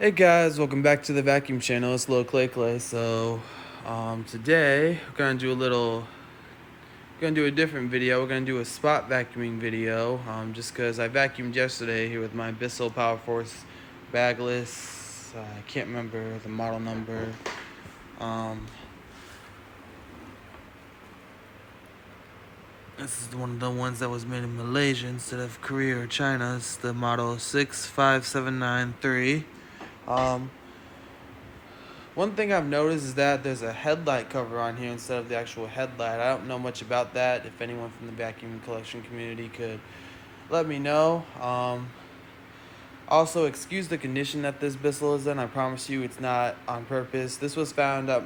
Hey guys, welcome back to the vacuum channel. It's Lil Clay Clay. Today we're gonna do a different video. We're gonna do a spot vacuuming video. Just cause I vacuumed yesterday here with my Bissell Power Force bagless. I can't remember the model number. Um, this is one of the ones that was made in Malaysia instead of Korea or China. It's the model 65793. One thing I've noticed is that there's a headlight cover on here instead of the actual headlight. I don't know much about that. If anyone from the vacuum collection community could let me know. Also, excuse the condition that this Bissell is in. I promise you it's not on purpose. This was found at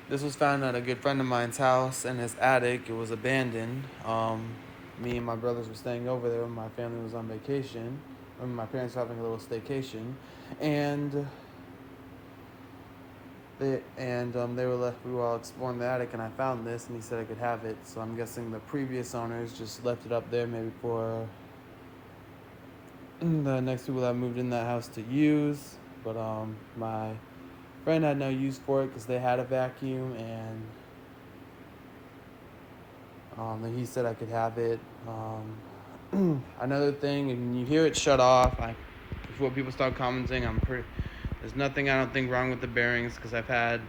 a good friend of mine's house in his attic. It was abandoned. Me and my brothers were staying over there when my family was on vacation. When my parents were having a little staycation. And they were left. We were all exploring the attic, and I found this, and he said I could have it. So I'm guessing the previous owners just left it up there, maybe for the next people that moved in that house to use. But my friend had no use for it because they had a vacuum, and then he said I could have it. Another thing, and you hear it shut off. Before people start commenting, there's nothing I don't think wrong with the bearings because I've had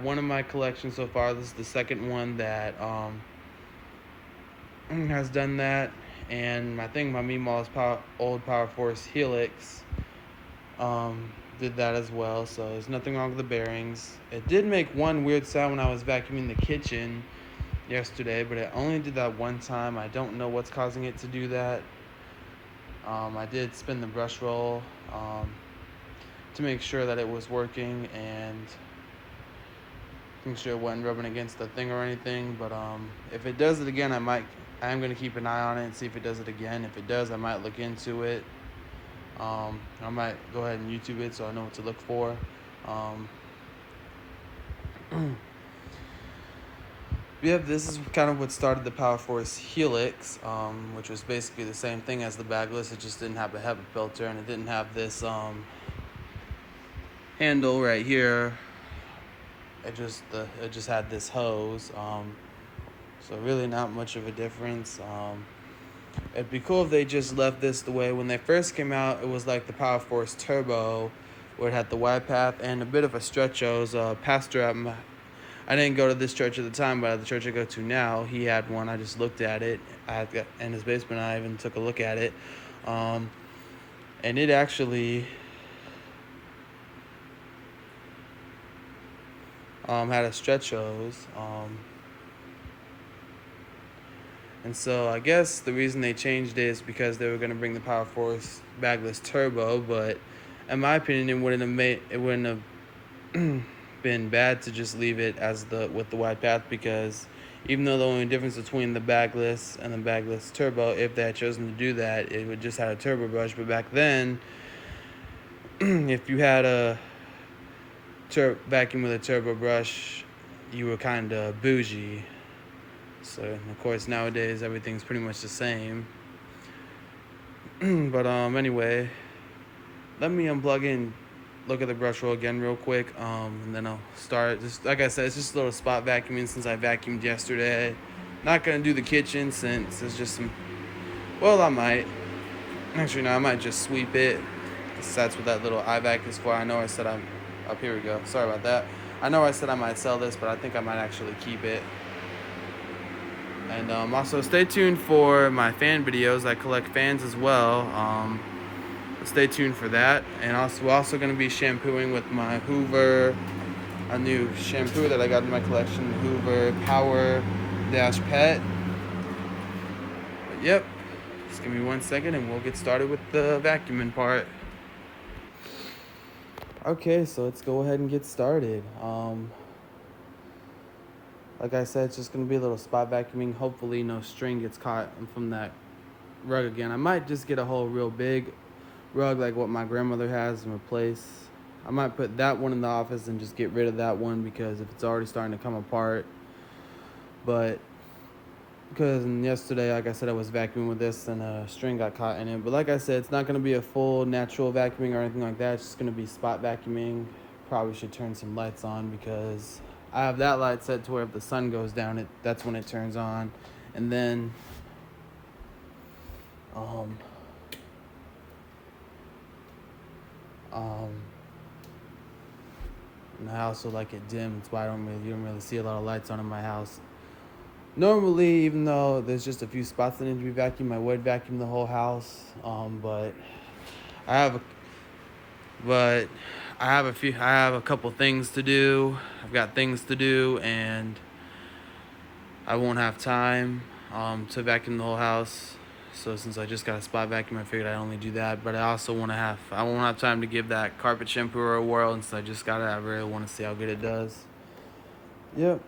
one of my collections so far. This is the second one that has done that, and I think my Meemaw's old Power Force Helix did that as well. So there's nothing wrong with the bearings. It did make one weird sound when I was vacuuming the kitchen yesterday, but it only did that one time. I don't know what's causing it to do that. I did spin the brush roll to make sure that it was working and make sure it wasn't rubbing against the thing or anything. But if it does it again, I am going to keep an eye on it and see if it does it again. If it does, I might look into it. I might go ahead and YouTube it so I know what to look for. This is kind of what started the Power Force Helix, which was basically the same thing as the bagless. It just didn't have a HEPA filter, and it didn't have this handle right here. It just had this hose. So really not much of a difference. It'd be cool if they just left this the way when they first came out. It was like the Power Force Turbo, where it had the wide path and a bit of a stretch hose. Pastor I didn't go to this church at the time, but at the church I go to now, he had one. I just looked at it. In his basement. I even took a look at it, and it actually had a stretch hose. And so I guess the reason they changed it is because they were going to bring the Power Force bagless turbo, but in my opinion, it wouldn't have been bad to just leave it with the wide path, because even though the only difference between the bagless and the bagless turbo, if they had chosen to do that, it would just had a turbo brush. But back then, if you had a vacuum with a turbo brush, you were kind of bougie. So of course nowadays everything's pretty much the same. But anyway, let me unplug in, look at the brush roll again real quick, and then I'll start. Just like I said, it's just a little spot vacuuming since I vacuumed yesterday. Not gonna do the kitchen since it's just I might. Actually, no, I might just sweep it. That's what that little iVac is for. I know I said here we go. Sorry about that. I know I said I might sell this, but I think I might actually keep it. And also stay tuned for my fan videos. I collect fans as well. Stay tuned for that. And we're also going to be shampooing with my Hoover, a new shampoo that I got in my collection, Hoover Power Dash Pet. But yep, just give me 1 second and we'll get started with the vacuuming part. Okay, so let's go ahead and get started. Like I said, it's just going to be a little spot vacuuming. Hopefully no string gets caught from that rug again. I might just get a whole real big rug like what my grandmother has and replace. I might put that one in the office and just get rid of that one because if it's already starting to come apart. But because yesterday, like I said, I was vacuuming with this and a string got caught in it. But like I said, it's not going to be a full natural vacuuming or anything like that. It's just going to be spot vacuuming. Probably should turn some lights on because I have that light set to where if the sun goes down, that's when it turns on. And then um, um, and I also like it dim. That's why you don't really see a lot of lights on in my house. Normally, even though there's just a few spots that need to be vacuumed, I would vacuum the whole house. But I have a, but I have a couple things to do. I've got things to do, and I won't have time to vacuum the whole house. So since I just got a spot vacuum, I figured I'd only do that. But I won't have time to give that carpet shampooer a whirl. And since I just got it, I really want to see how good it does. Yep.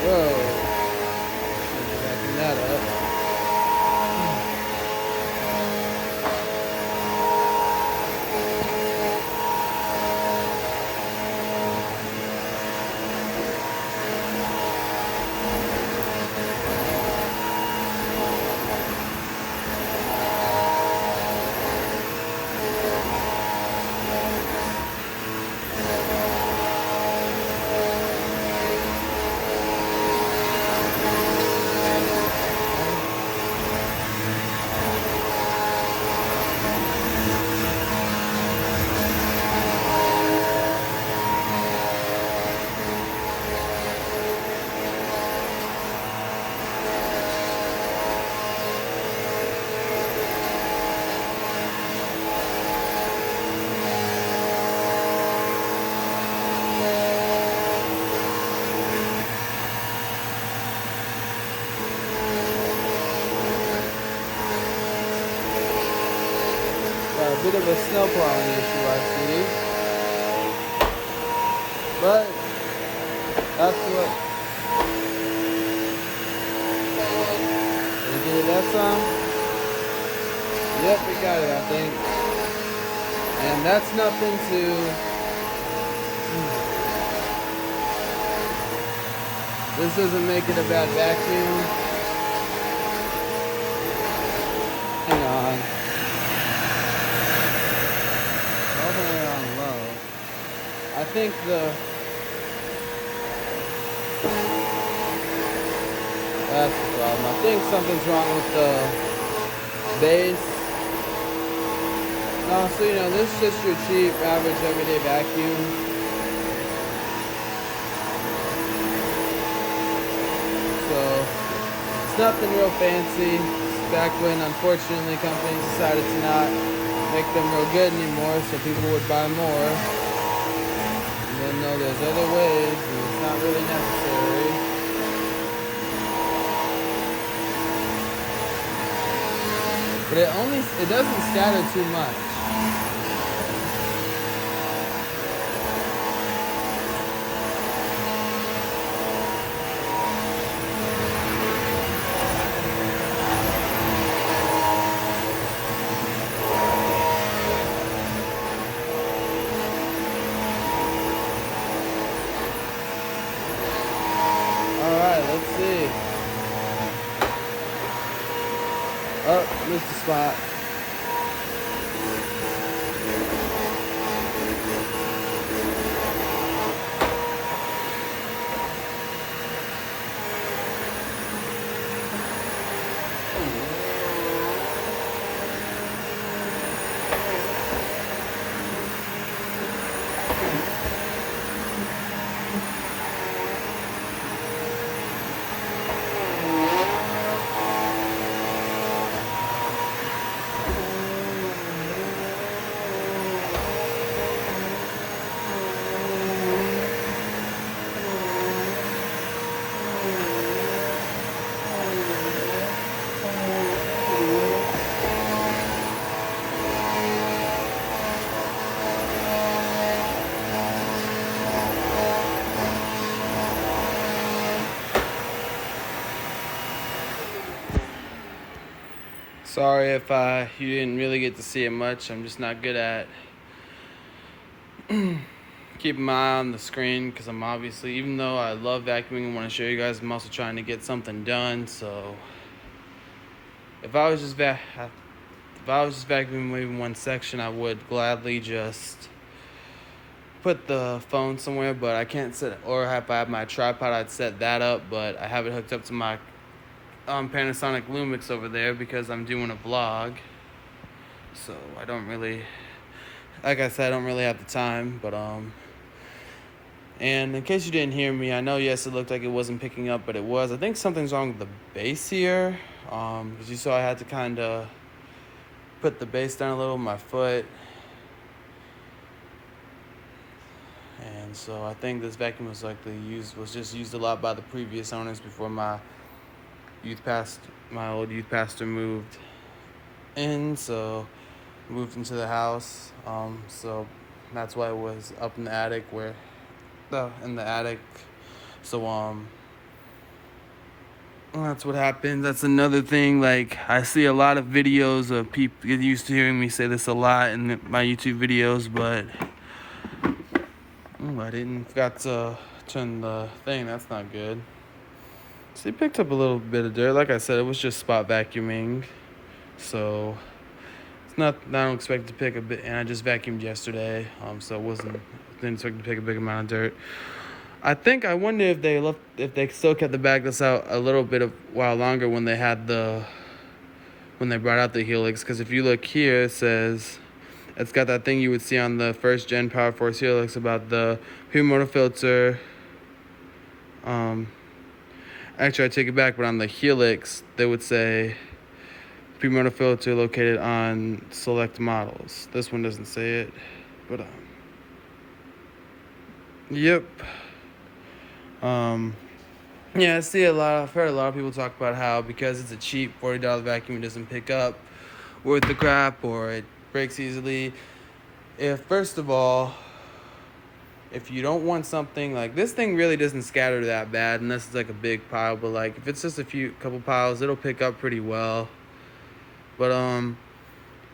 Whoa. Vacuum that up. A bit of a snow plowing issue, I see. But that's what. Did we get that some? Yep, we got it, I think. And that's nothing to. This doesn't make it a bad vacuum. Hang on. All the way on low. I think that's the problem. I think something's wrong with the base. No, so this is just your cheap, average, everyday vacuum. So it's nothing real fancy. It's back when, unfortunately, companies decided to not make them real good anymore, so people would buy more. And then no, there's other ways, and it's not really necessary. But it doesn't scatter too much. Let's see. Oh, missed the spot. Sorry if you didn't really get to see it much. I'm just not good at keeping my eye on the screen because I'm obviously, even though I love vacuuming and want to show you guys, I'm also trying to get something done. So if I was just vacuuming maybe one section, I would gladly just put the phone somewhere, but I can't set, or if I have my tripod, I'd set that up, but I have it hooked up to my Panasonic Lumix over there because I'm doing a vlog. So I don't really, like I said, I don't really have the time, but and in case you didn't hear me, I know, yes, it looked like it wasn't picking up, but it was. I think something's wrong with the bass here, because you saw I had to kind of put the bass down a little with my foot. And so I think this vacuum was just used a lot by the previous owners before my old youth pastor moved in, so moved into the house. So that's why it was up in the attic So that's what happened. That's another thing. Like, I see a lot of videos of people get used to hearing me say this a lot in my YouTube videos, but I forgot to turn the thing. That's not good. So he picked up a little bit of dirt. Like I said, it was just spot vacuuming. So it's not, I don't expect to pick a bit, and I just vacuumed yesterday. So didn't expect to pick a big amount of dirt. I wonder if they still kept the bagless out a little bit of while longer when they brought out the Helix. Because if you look here, it says, it's got that thing you would see on the first gen Power Force Helix about the pure motor filter. Actually, I take it back, but on the Helix, they would say pure motor filter located on select models. This one doesn't say it, but yep. Yeah, I've heard a lot of people talk about how because it's a cheap $40 vacuum, it doesn't pick up worth the crap or it breaks easily. First of all, if you don't want something, like, this thing really doesn't scatter that bad unless it's like a big pile, but like if it's just couple piles, it'll pick up pretty well. But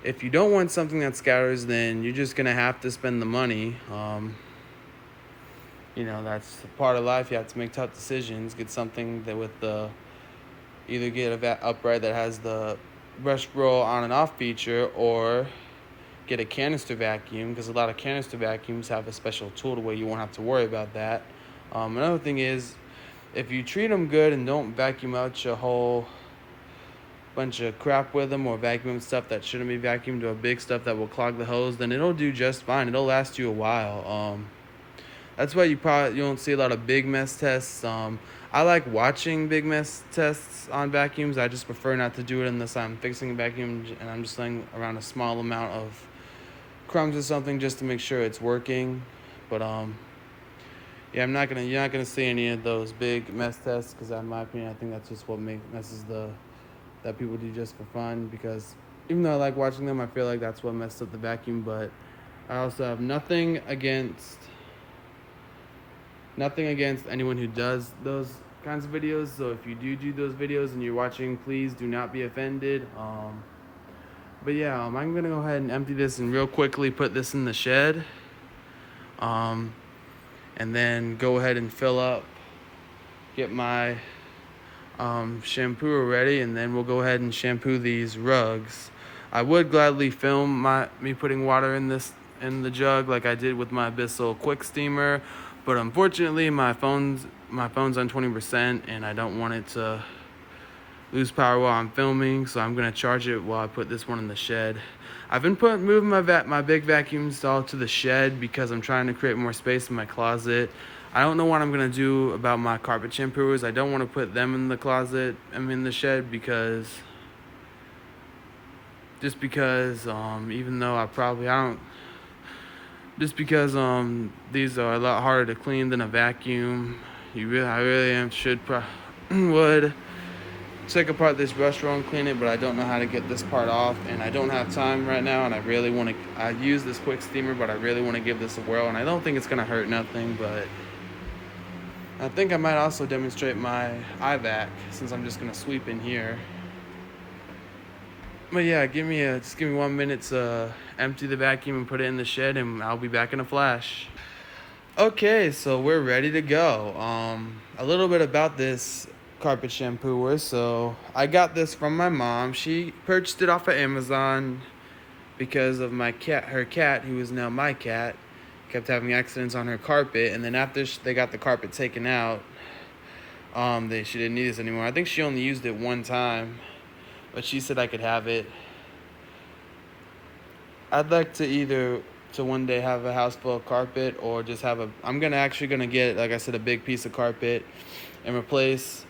if you don't want something that scatters, then you're just gonna have to spend the money. That's part of life. You have to make tough decisions. Get something that either get a upright that has the brush roll on and off feature, or get a canister vacuum, because a lot of canister vacuums have a special tool to where you won't have to worry about that. Another thing is, if you treat them good and don't vacuum out your whole bunch of crap with them, or vacuum stuff that shouldn't be vacuumed, or big stuff that will clog the hose, then it'll do just fine. It'll last you a while. That's why you don't see a lot of big mess tests. I like watching big mess tests on vacuums. I just prefer not to do it unless I'm fixing a vacuum and I'm just laying around a small amount of crumbs or something just to make sure it's working. But yeah, you're not gonna see any of those big mess tests, because in my opinion, I think that's just what messes that people do just for fun. Because even though I like watching them, I feel like that's what messed up the vacuum. But I also have nothing against anyone who does those kinds of videos. So if you do those videos and you're watching, please do not be offended. But yeah, I'm gonna go ahead and empty this and real quickly put this in the shed. And then go ahead and fill up, get my shampoo ready, and then we'll go ahead and shampoo these rugs. I would gladly film me putting water in the jug like I did with my Bissell Quick Steamer. But unfortunately, my phone's on 20%, and I don't want it to lose power while I'm filming, so I'm gonna charge it while I put this one in the shed. I've been moving my big vacuums all to the shed because I'm trying to create more space in my closet. I don't know what I'm gonna do about my carpet shampooers. I don't want to put them in the closet. I'm in the shed because even though these are a lot harder to clean than a vacuum. Would take apart this brush roll and clean it, but I don't know how to get this part off, and I don't have time right now, and I use this Quick Steamer, but I really want to give this a whirl, and I don't think it's gonna hurt nothing. But I think I might also demonstrate my IVAC, since I'm just gonna sweep in here. But yeah, just give me 1 minute to empty the vacuum and put it in the shed, and I'll be back in a flash. Okay, so we're ready to go. A little bit about this carpet shampooer. So I got this from my mom. She purchased it off of Amazon because of my cat. Her cat, who is now my cat, kept having accidents on her carpet, and then after they got the carpet taken out, she didn't need this anymore. I think she only used it one time, but she said I could have it. I'd like to either to one day have a house full of carpet or just have a. I'm gonna get, like I said, a big piece of carpet and replace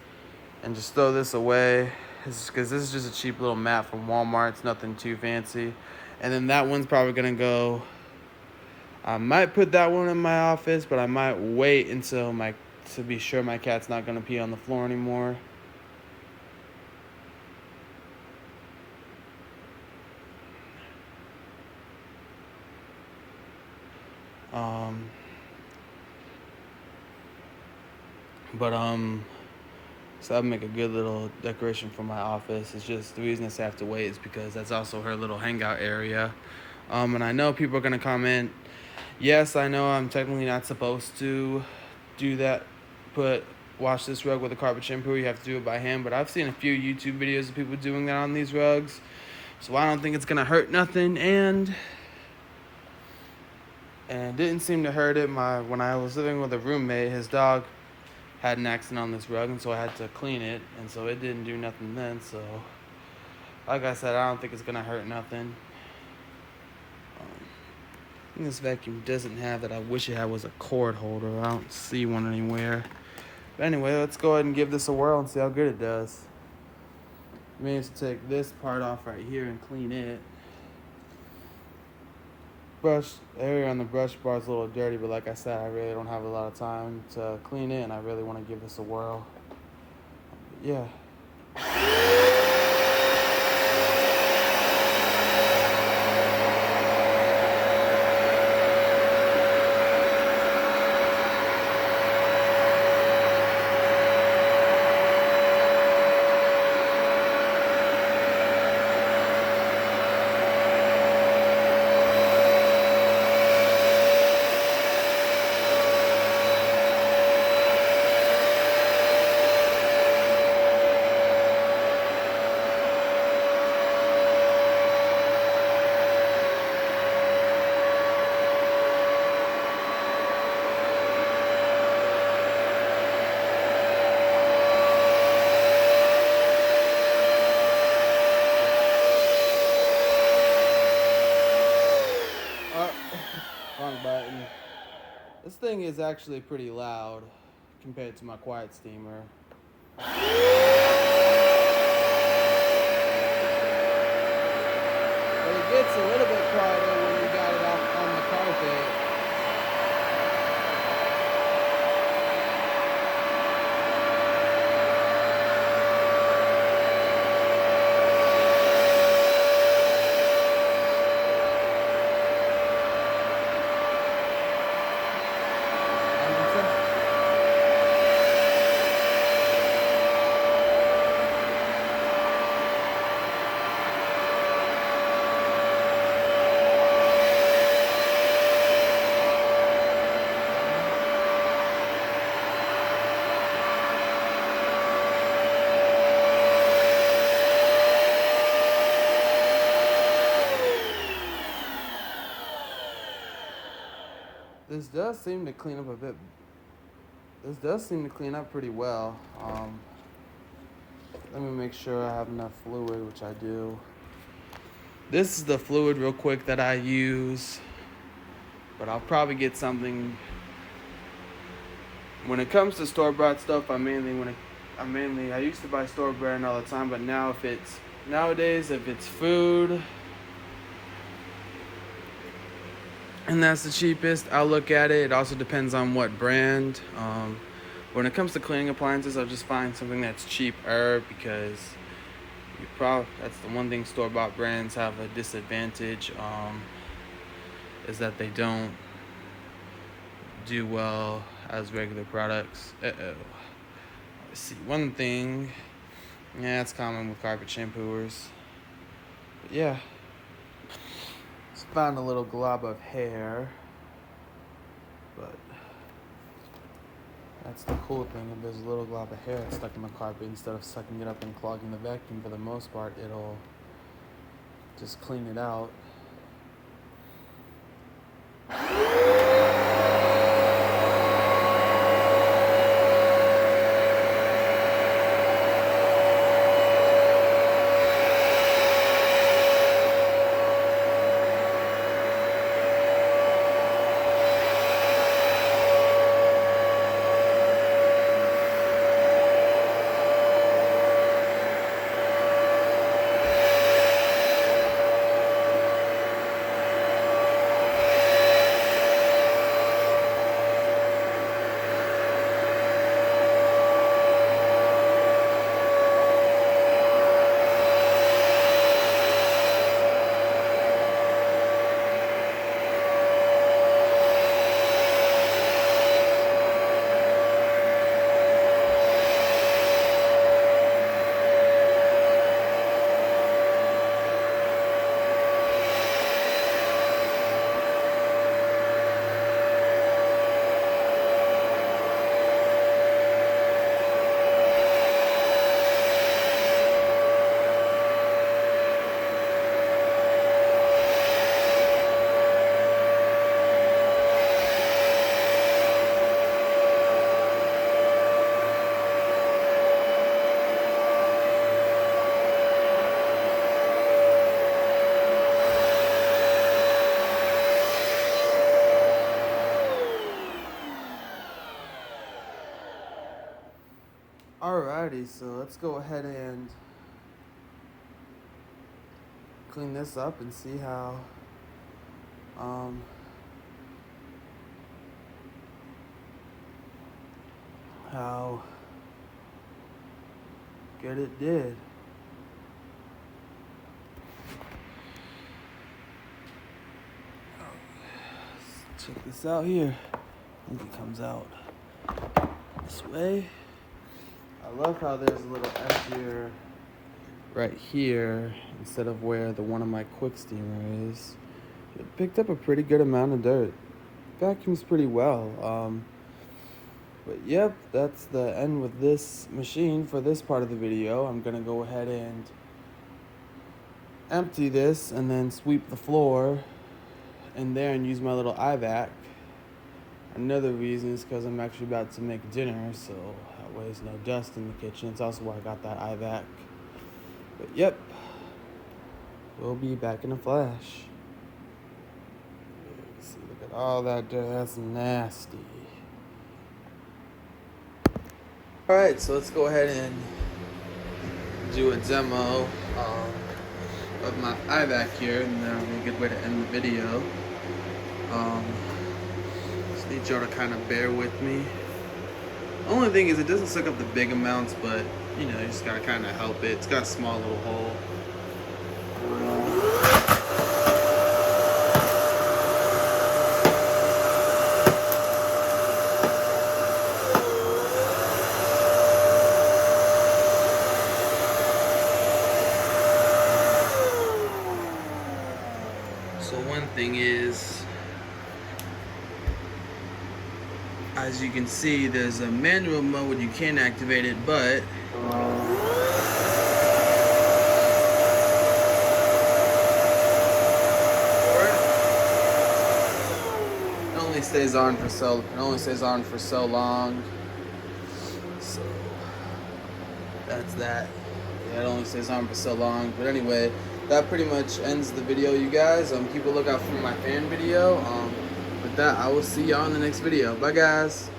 and just throw this away. Because this is just a cheap little mat from Walmart. It's nothing too fancy. And then that one's probably gonna go. I might put that one in my office, but I might wait until to be sure my cat's not gonna pee on the floor anymore. Um, but So that'd make a good little decoration for my office. It's just the reason I say I have to wait is because that's also her little hangout area. And I know people are gonna comment. Yes, I know I'm technically not supposed to do that. Wash this rug with a carpet shampoo. You have to do it by hand. But I've seen a few YouTube videos of people doing that on these rugs, so I don't think it's gonna hurt nothing. And it didn't seem to hurt it. When I was living with a roommate, his dog had an accident on this rug, and so I had to clean it, and so it didn't do nothing then. So like I said, I don't think it's gonna hurt nothing. This vacuum doesn't have that. I wish it had was a cord holder. I don't see one anywhere. But anyway, let's go ahead and give this a whirl and see how good it does. I may have to take this part off right here and clean it. Brush area on the brush bar is a little dirty, but like I said, I really don't have a lot of time to clean it, and I really want to give this a whirl. Yeah. Wrong button. This thing is actually pretty loud compared to my quiet steamer. But it gets a little bit quieter when you got it off on the carpet. This does seem to clean up a bit. This does seem to clean up pretty well. Let me make sure I have enough fluid, which I do. This is the fluid real quick that I use, but I'll probably get something. When it comes to store-bought stuff, I used to buy store brand all the time, but now nowadays if it's food and that's the cheapest, I'll look at it. It also depends on what brand. When it comes to cleaning appliances, I'll just find something that's cheaper because that's the one thing store-bought brands have a disadvantage, is that they don't do well as regular products. Let's see, one thing, yeah, it's common with carpet shampooers. But yeah, just found a little glob of hair. But that's the cool thing. If there's a little glob of hair stuck in the carpet, instead of sucking it up and clogging the vacuum, for the most part, it'll just clean it out. Alrighty, so let's go ahead and clean this up and see how good it did. Let's check this out here. I think it comes out this way. I love how there's a little emptier right here instead of where the one of my quick steamer is. It picked up a pretty good amount of dirt. Vacuums pretty well. But yep, that's the end with this machine for this part of the video. I'm gonna go ahead and empty this and then sweep the floor in there and use my little iVac. Another reason is because I'm actually about to make dinner, so that way there's no dust in the kitchen. It's also why I got that iVac. But yep, we'll be back in a flash. See, look at all that dirt. That's nasty. Alright, so let's go ahead and do a demo of my iVac here, and that'll be a good way to end the video. Just need y'all to kind of bear with me. The only thing is it doesn't suck up the big amounts, but you know, you just gotta kind of help it. It's got a small little hole. So one thing is, as you can see, there's a manual mode you can activate it, but it only stays on for so long. So that's that. Yeah, it only stays on for so long. But anyway, that pretty much ends the video, you guys. Keep a lookout for my fan video. With that, I will see y'all in the next video. Bye, guys.